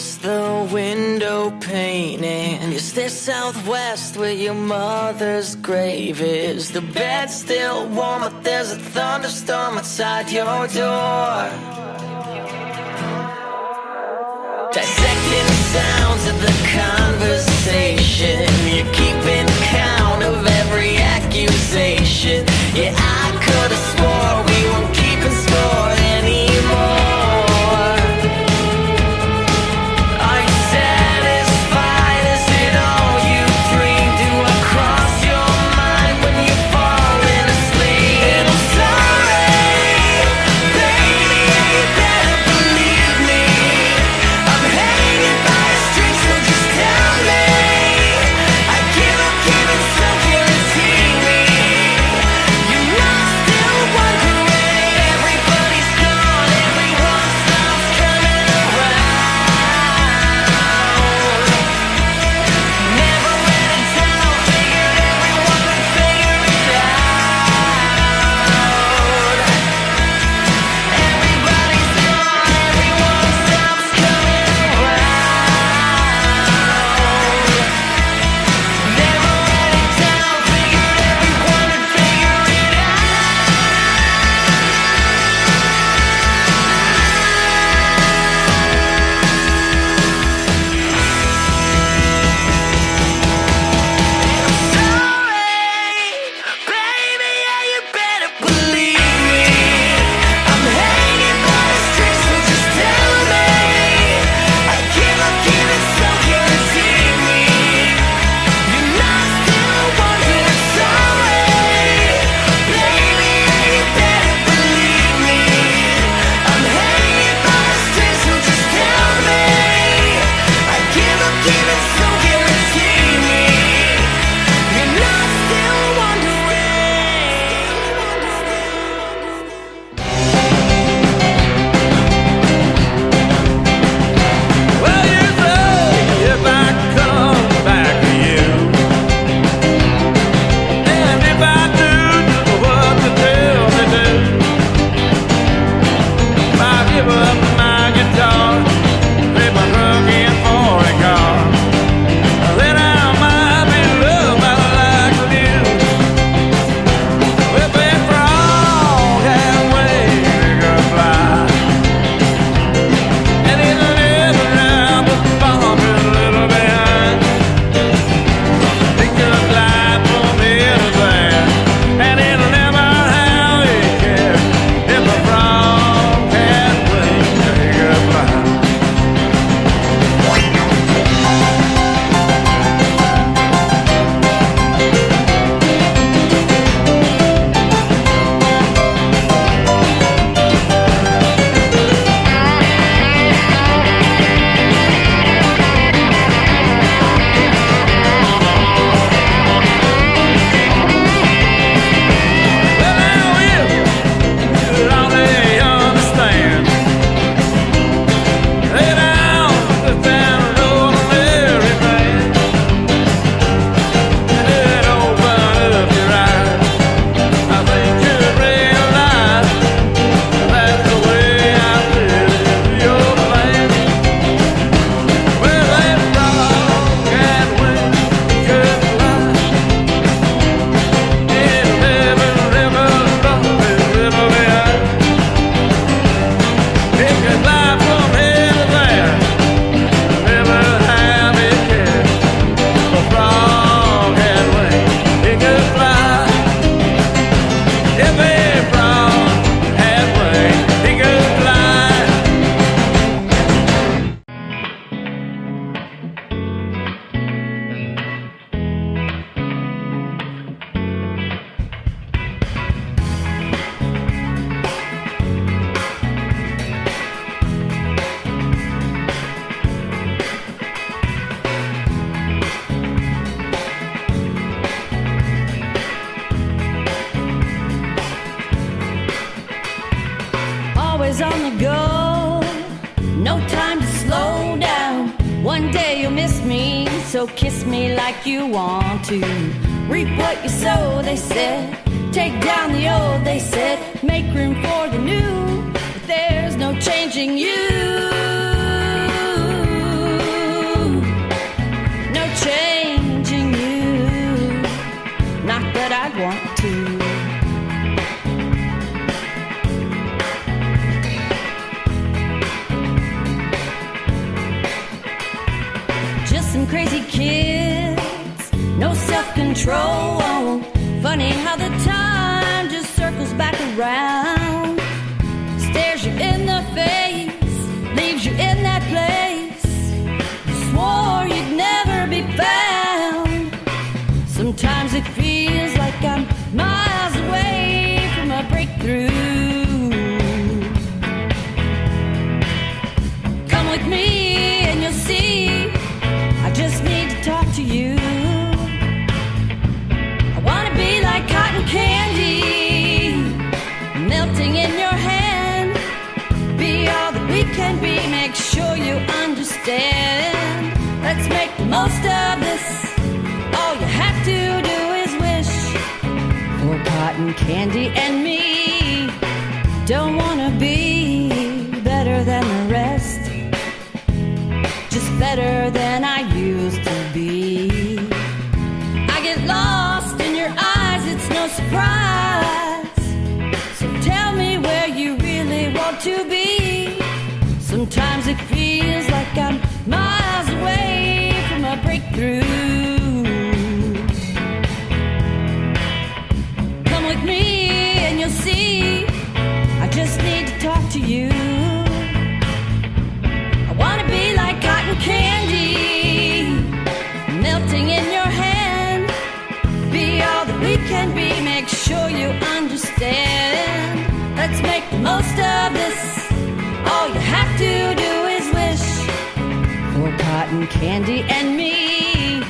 against the window pane, and is this southwest where your mother's grave is? The bed's still warm, but there's a thunderstorm outside your door. Dissecting the sounds of the conversation, you're keeping count of every accusation. Yeah, I could have swore we weren't keeping score anymore. always on the go, no time to slow down. One day you'll miss me, so kiss me like you want to. Reap what you sow, they said. Take down the old, they said. Make room for the new, but there's no changing you. some crazy kids, no self-control. Funny how the time just circles back around, stares you in the face, leaves you in that place you swore you'd never be found. Sometimes it feels like I'm miles away from a breakthrough. Come with me and you'll see, I just need to talk to you. I wanna be like cotton candy, melting in your hand. Be all that we can be, make sure you understand. Let's make the most of this. All you have to do is wish for cotton candy and me. Don't wanna be better than the rest, just better than I used to be. I get lost in your eyes, it's no surprise. So tell me where you really want to be. Sometimes it feels like I'm miles away from a breakthrough. Come with me and you'll see, I just need to talk to you. I wanna be like cotton candy, melting in your hand. Be all that we can be, make sure you understand. Let's make the most of this. All you have to do is wish for cotton candy and me.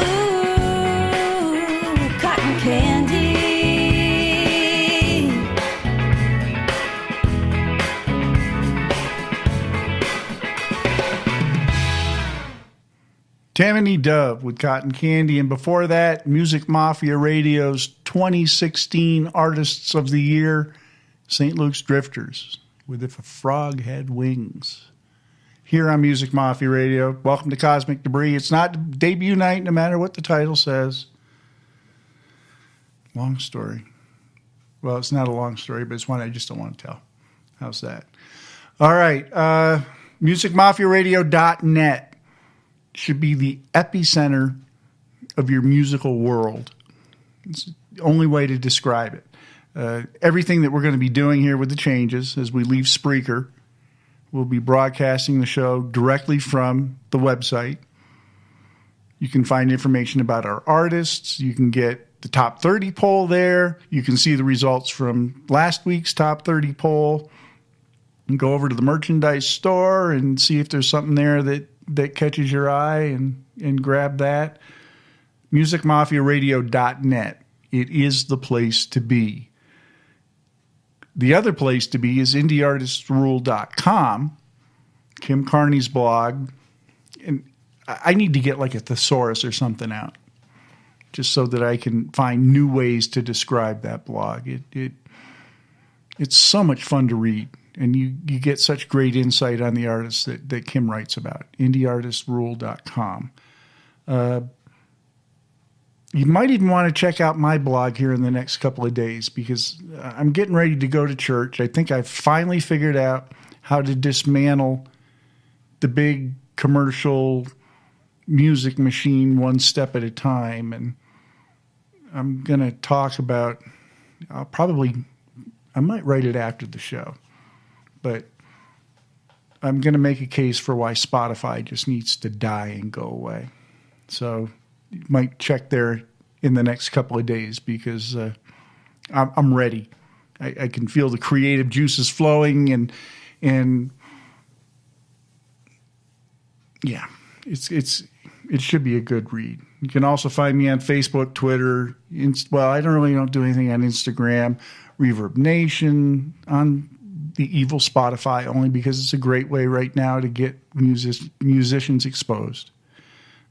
Ooh, cotton candy. Tammany Dove with Cotton Candy, and before that, Music Mafia Radio's 2016 Artists of the Year, St. Luke's Drifters, with If a Frog Had Wings. Here on Music Mafia Radio, welcome to Cosmic Debris. It's not debut night, no matter what the title says. Long story. Well, it's not a long story, but it's one I just don't want to tell. How's that? All right, musicmafiaradio.net. Should be the epicenter of your musical world. It's the only way to describe it. Everything that we're going to be doing here with the changes as we leave Spreaker, we'll be broadcasting the show directly from the website. You can find information about our artists. You can get the top 30 poll there. You can see the results from last week's top 30 poll. And go over to the merchandise store and see if there's something there that catches your eye and grab that. musicmafiaradio.net. It is the place to be. The other place to be is indieartistrule.com, Kim Carney's blog. And I need to get like a thesaurus or something out just so that I can find new ways to describe that blog. It's so much fun to read. And you get such great insight on the artists that Kim writes about. indieartistrule.com. You might even want to check out my blog here in the next couple of days because I'm getting ready to go to church. I think I've finally figured out how to dismantle the big commercial music machine one step at a time. And I'm going to talk about, I might write it after the show. But I'm going to make a case for why Spotify just needs to die and go away. So you might check there in the next couple of days because I'm ready. I can feel the creative juices flowing and yeah, it should be a good read. You can also find me on Facebook, Twitter. I don't do anything on Instagram, Reverb Nation, on the evil Spotify, only because it's a great way right now to get musicians exposed.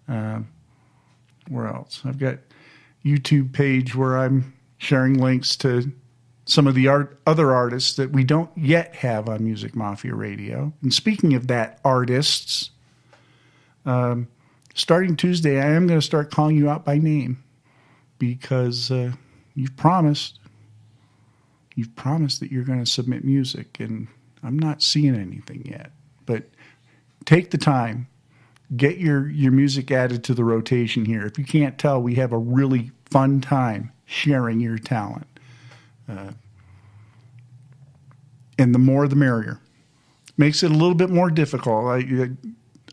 Where else? I've got YouTube page where I'm sharing links to some of the other artists that we don't yet have on Music Mafia Radio. And speaking of that, artists, starting Tuesday, I am going to start calling you out by name because you've promised. you've promised that you're going to submit music, and I'm not seeing anything yet. But take the time, get your music added to the rotation here. If you can't tell, we have a really fun time sharing your talent. And the more the merrier. Makes it a little bit more difficult.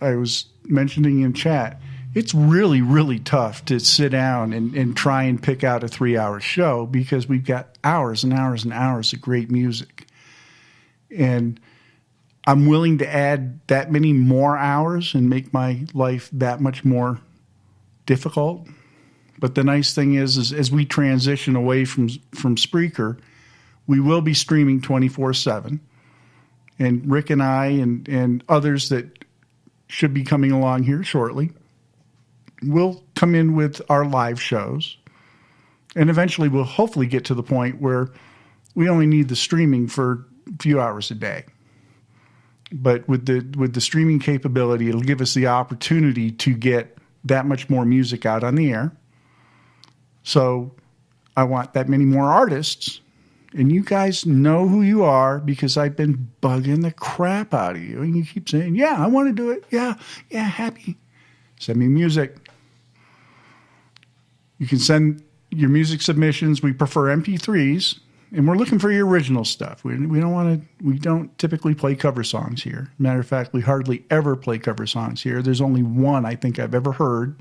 I was mentioning in chat, it's really, really tough to sit down and try and pick out a 3-hour show because we've got hours and hours and hours of great music. And I'm willing to add that many more hours and make my life that much more difficult. But the nice thing is as we transition away from Spreaker, we will be streaming 24/7. And Rick and I and others that should be coming along here shortly will come in with our live shows. And eventually we'll hopefully get to the point where we only need the streaming for a few hours a day. But with the streaming capability, it'll give us the opportunity to get that much more music out on the air. So I want that many more artists. And you guys know who you are because I've been bugging the crap out of you. And you keep saying, yeah, I want to do it. Yeah, happy. Send me music. You can send your music submissions. We prefer MP3s. And we're looking for your original stuff. We don't typically play cover songs here. Matter of fact, we hardly ever play cover songs here. There's only one I think I've ever heard.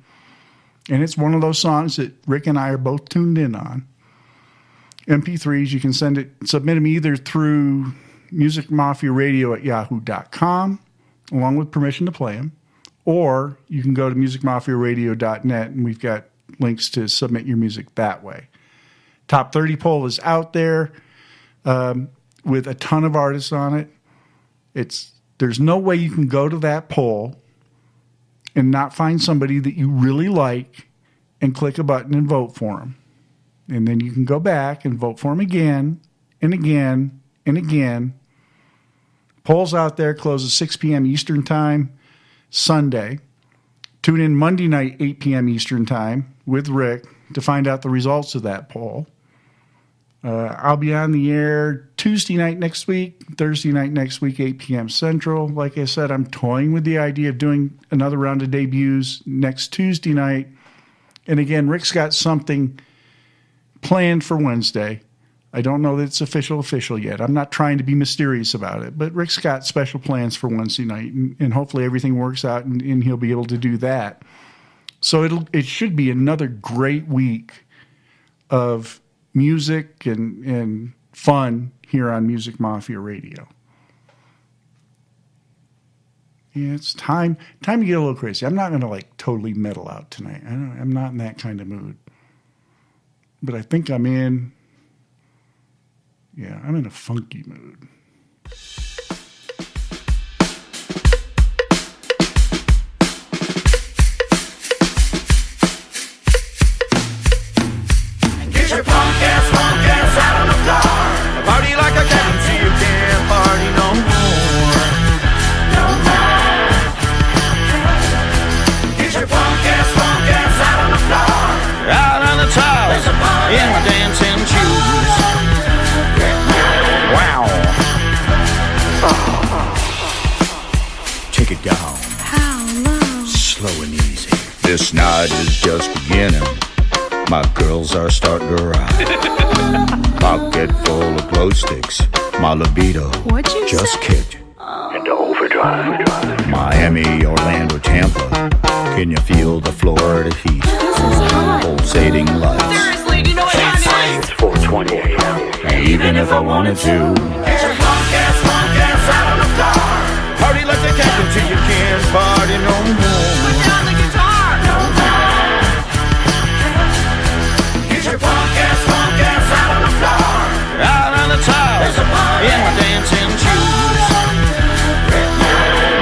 And it's one of those songs that Rick and I are both tuned in on. MP3s, you can submit them either through musicmafiaradio@yahoo.com, along with permission to play them, or you can go to musicmafiaradio.net, and we've got links to submit your music that way. Top 30 poll is out there with a ton of artists on it. There's no way you can go to that poll and not find somebody that you really like and click a button and vote for them. And then you can go back and vote for them again and again and again. Polls out there close at 6 p.m. Eastern Time Sunday. Tune in Monday night, 8 p.m. Eastern Time with Rick to find out the results of that poll. I'll be on the air Tuesday night next week, Thursday night next week, 8 p.m. Central. Like I said, I'm toying with the idea of doing another round of debuts next Tuesday night. And again, Rick's got something planned for Wednesday. I don't know that it's official yet. I'm not trying to be mysterious about it, but Rick's got special plans for Wednesday night, and hopefully everything works out and he'll be able to do that. So it should be another great week of music and fun here on Music Mafia Radio. Yeah, it's time to get a little crazy. I'm not going to totally metal out tonight. I'm not in that kind of mood. But I think I'm in a funky mood. Get your punk ass out on the floor. Party like a cat until you can't party no more. Get your punk ass out on the floor. Out on the tiles in my dancing shoes. Wow. Take it down. How low? Slow and easy. This night is just beginning. My girls are starting to ride. Pocket full of glow sticks. My libido What'd you just say? kicked into overdrive. Miami, Orlando, Tampa. Can you feel the Florida heat? Pulsating lights. Seriously, do you know what time it is? It's 4:20 a.m. And even if I wanted to, Get your punk ass out on the floor. party like the cat until you can't party no more. Put down the guitar. Get your punk ass out on the floor. Out on the tiles in my dancing shoes.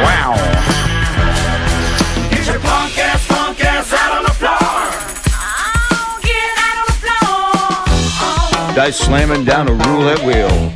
Wow. Get your punk ass out on the floor. Oh, get out on the floor. Dice slamming down a roulette wheel.